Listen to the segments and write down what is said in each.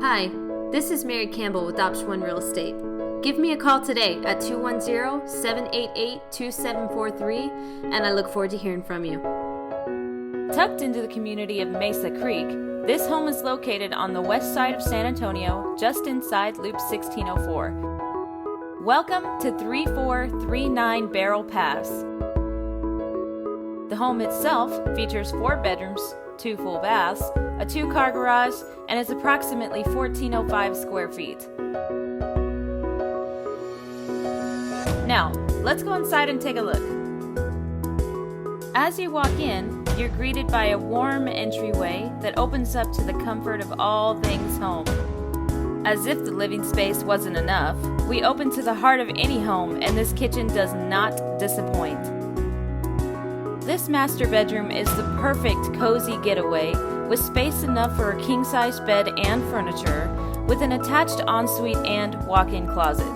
Hi, this is Mary Campbell with Option 1 Real Estate. Give me a call today at 210-788-2743, and I look forward to hearing from you. Tucked into the community of Mesa Creek, this home is located on the west side of San Antonio, just inside Loop 1604. Welcome to 3439 Barrel Pass. The home itself features 4 bedrooms, 2 full baths, a 2-car garage, and is approximately 1,405 square feet. Now, let's go inside and take a look. As you walk in, you're greeted by a warm entryway that opens up to the comfort of all things home. As if the living space wasn't enough, we open to the heart of any home, and this kitchen does not disappoint. This master bedroom is the perfect cozy getaway with space enough for a king-size bed and furniture, with an attached ensuite and walk-in closet.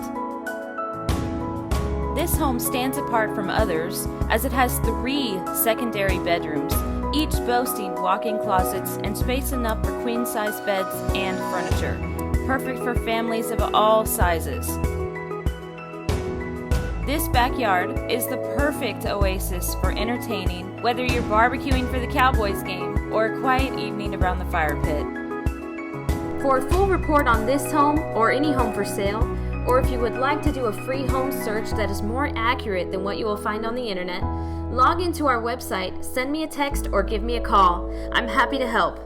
This home stands apart from others as it has 3 secondary bedrooms, each boasting walk-in closets and space enough for queen-size beds and furniture, perfect for families of all sizes. This backyard is the perfect oasis for entertaining, whether you're barbecuing for the Cowboys game or a quiet evening around the fire pit. For a full report on this home or any home for sale, or if you would like to do a free home search that is more accurate than what you will find on the internet, log into our website, send me a text, or give me a call. I'm happy to help.